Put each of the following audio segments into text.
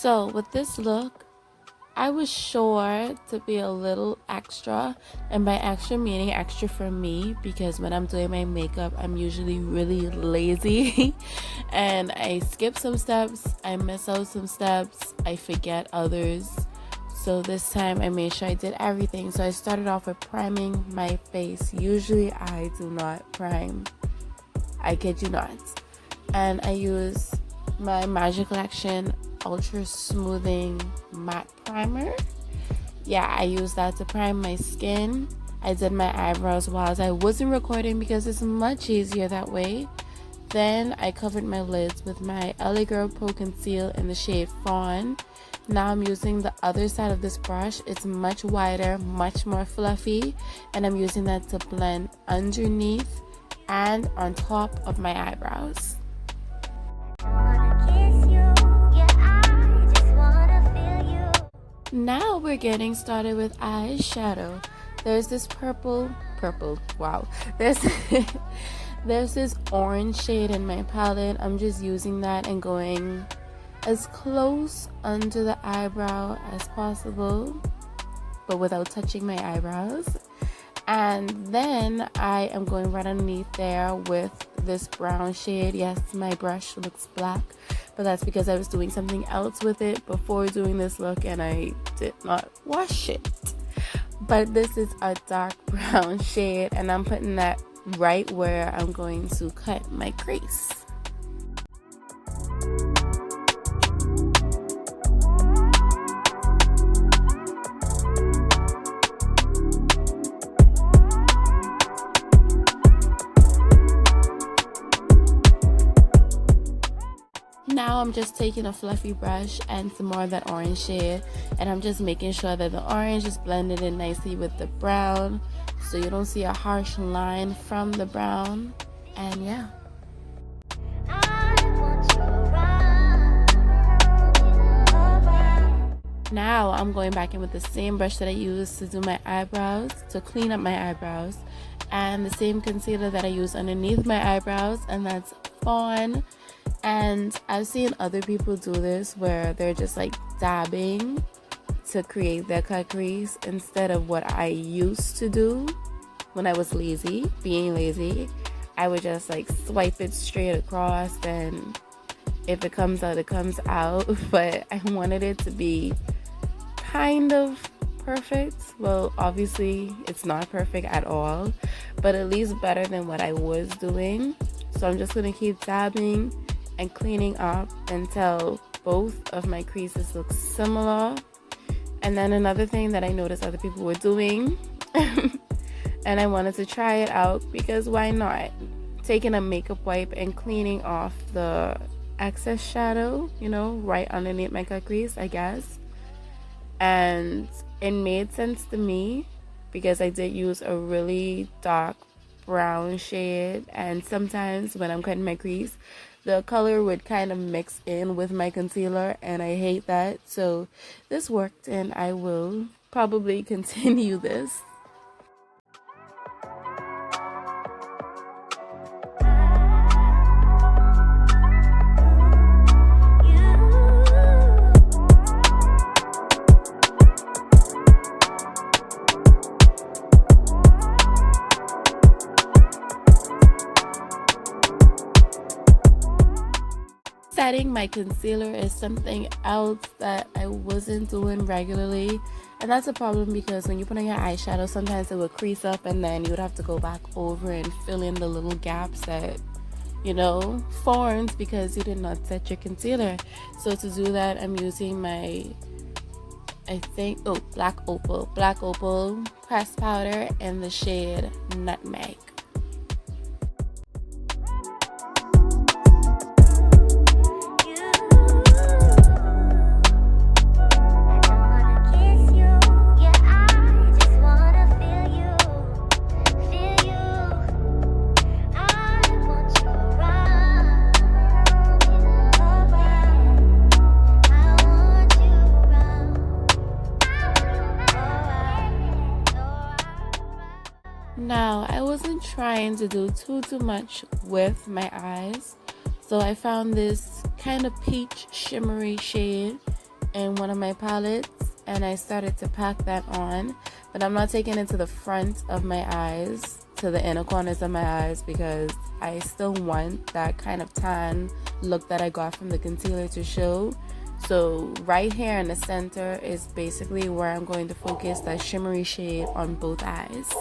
So with this look, I was sure to be a little extra, and by extra meaning extra for me, because when I'm doing my makeup I'm usually really lazy and I skip some steps, I miss out some steps, I forget others. So this time I made sure I did everything. So I started off with priming my face. Usually I do not prime, I kid you not, and I use my Magic Collection Ultra Smoothing Matte Primer. Yeah, I use that to prime my skin. I did my eyebrows while I wasn't recording because it's much easier that way. Then I covered my lids with my LA Girl Pro Conceal in the shade Fawn. Now I'm using the other side of this brush. It's much wider, much more fluffy, and I'm using that to blend underneath and on top of my eyebrows. Now we're getting started with eyeshadow. There's this purple, wow. There's this orange shade in my palette. I'm just using that and going as close under the eyebrow as possible, but without touching my eyebrows. And then I am going right underneath there with this brown shade. Yes, my brush looks black, but that's because I was doing something else with it before doing this look and I did not wash it. But this is a dark brown shade, and I'm putting that right where I'm going to cut my crease. Now I'm just taking a fluffy brush and some more of that orange shade, and I'm just making sure that the orange is blended in nicely with the brown, so you don't see a harsh line from the brown. And yeah. Now I'm going back in with the same brush that I used to do my eyebrows, to clean up my eyebrows, and the same concealer that I use underneath my eyebrows, and that's Fawn. And I've seen other people do this where they're just like dabbing to create their cut crease instead of what I used to do when I was being lazy. I would just like swipe it straight across, and if it comes out, it comes out. But I wanted it to be kind of perfect. Well, obviously it's not perfect at all, but at least better than what I was doing. So I'm just gonna keep dabbing and cleaning up until both of my creases look similar. And then another thing that I noticed other people were doing and I wanted to try it out because why not, taking a makeup wipe and cleaning off the excess shadow, you know, right underneath my cut crease, I guess. And it made sense to me because I did use a really dark brown shade, and sometimes when I'm cutting my crease the color would kind of mix in with my concealer, and I hate that. So this worked, and I will probably continue this. Setting my concealer is something else that I wasn't doing regularly, and that's a problem because when you put on your eyeshadow sometimes it would crease up, and then you would have to go back over and fill in the little gaps that, you know, formed because you did not set your concealer. So to do that, I'm using my black opal pressed powder in the shade Nutmeg. Now, I wasn't trying to do too much with my eyes, so I found this kind of peach shimmery shade in one of my palettes, and I started to pack that on, but I'm not taking it to the front of my eyes, to the inner corners of my eyes, because I still want that kind of tan look that I got from the concealer to show. So right here in the center is basically where I'm going to focus that shimmery shade on both eyes.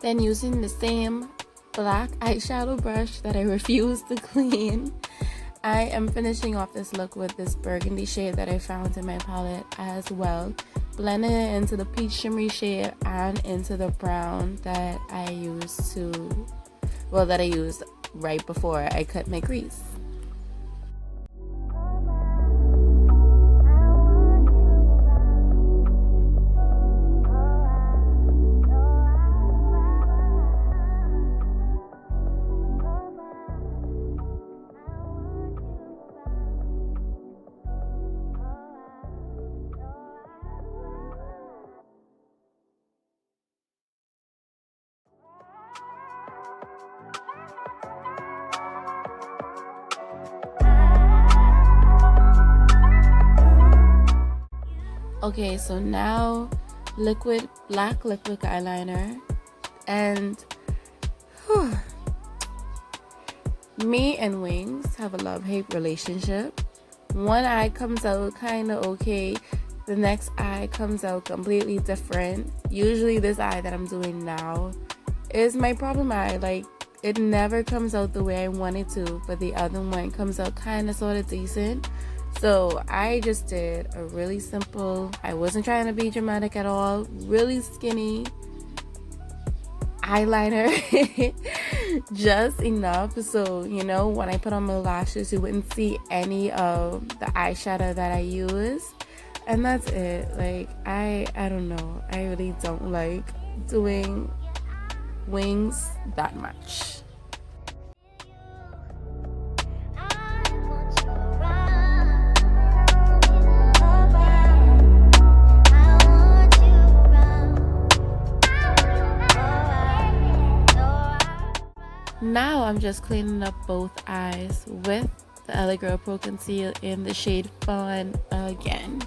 Then using the same black eyeshadow brush that I refuse to clean, I am finishing off this look with this burgundy shade that I found in my palette as well, blending it into the peach shimmery shade and into the brown that I used right before I cut my crease. Okay, so now black liquid eyeliner, and me and wings have a love-hate relationship. One eye comes out kind of okay, the next eye comes out completely different. Usually this eye that I'm doing now is my problem eye. Like, it never comes out the way I want it to, but the other one comes out kind of sort of decent. So I just did a really simple, I wasn't trying to be dramatic at all, really skinny eyeliner, just enough so, you know, when I put on my lashes you wouldn't see any of the eyeshadow that I use. And that's it. Like, I don't know, I really don't like doing wings that much. Now I'm just cleaning up both eyes with the LA Girl Pro Conceal in the shade Fawn again.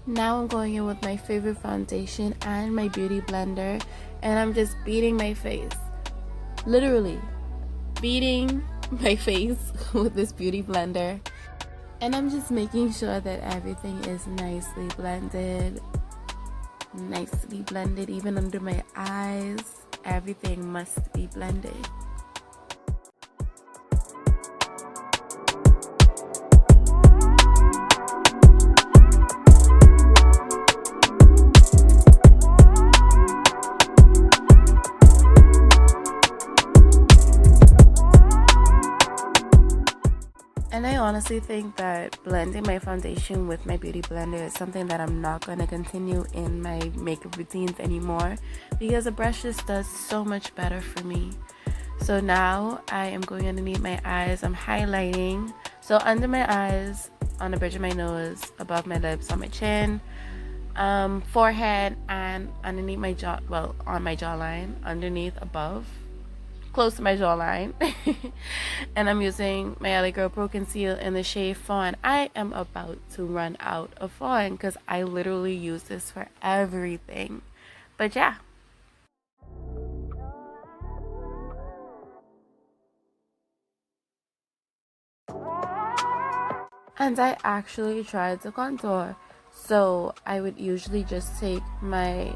Now I'm going in with my favorite foundation and my beauty blender, and I'm just beating my face, literally beating my face with this beauty blender, and I'm just making sure that everything is nicely blended even under my eyes. Everything must be blended. And I honestly think that blending my foundation with my beauty blender is something that I'm not going to continue in my makeup routines anymore, because the brush just does so much better for me. So now I am going underneath my eyes. I'm highlighting. So under my eyes, on the bridge of my nose, above my lips, on my chin, forehead, and underneath my jaw, well, on my jawline, underneath, above, close to my jawline. And I'm using my LA Girl Pro Conceal in the shade Fawn. I am about to run out of Fawn because I literally use this for everything. But yeah. And I actually tried to contour. So I would usually just take my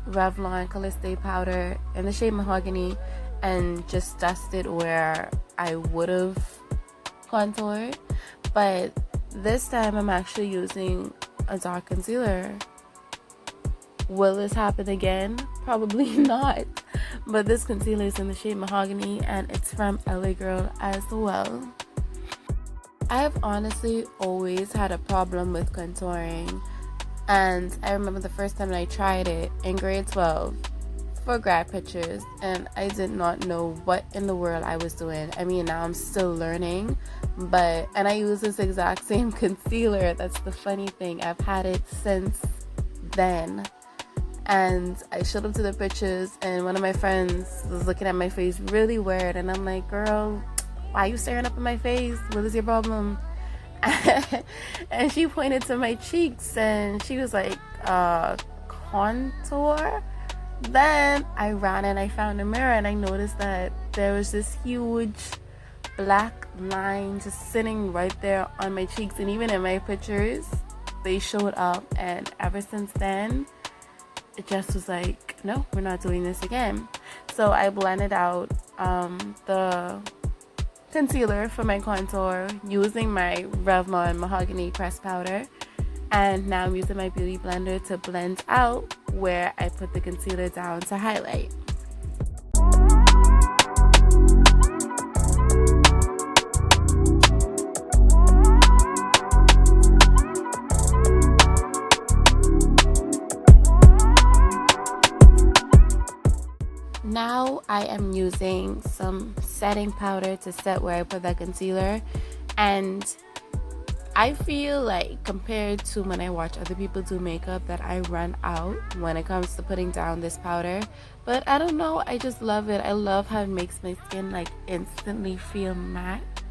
Revlon Color Stay powder in the shade Mahogany and just dust it where I would have contoured. But this time I'm actually using a dark concealer. Will this happen again? Probably not. But this concealer is in the shade Mahogany and it's from LA Girl as well. I've honestly always had a problem with contouring, and I remember the first time I tried it in grade 12 for grad pictures, and I did not know what in the world I was doing. I mean, now I'm still learning, and I use this exact same concealer. That's the funny thing. I've had it since then. And I showed up to the pictures, and one of my friends was looking at my face really weird, and I'm like, girl, why are you staring up in my face? What is your problem? And she pointed to my cheeks and she was like, contour? Then I ran and I found a mirror and I noticed that there was this huge black line just sitting right there on my cheeks, and even in my pictures they showed up. And ever since then, it just was like, no, we're not doing this again. So I blended out the concealer for my contour using my Revlon Mahogany pressed powder, and now I'm using my beauty blender to blend out where I put the concealer down to highlight. Now I am using some setting powder to set where I put that concealer, and I feel like compared to when I watch other people do makeup that I run out when it comes to putting down this powder. But I don't know, I just love it. I love how it makes my skin like instantly feel matte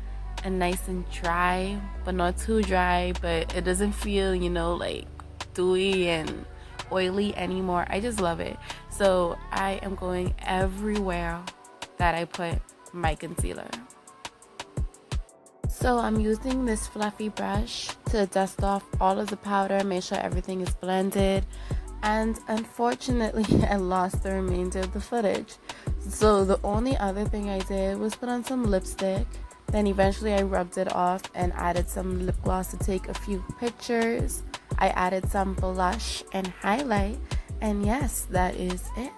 and nice and dry, but not too dry, but it doesn't feel, like dewy and oily anymore. I just love it. So I am going everywhere that I put my concealer. So I'm using this fluffy brush to dust off all of the powder, make sure everything is blended, and unfortunately I lost the remainder of the footage. So the only other thing I did was put on some lipstick. Then eventually I rubbed it off and added some lip gloss to take a few pictures. I added some blush and highlight, and yes, that is it.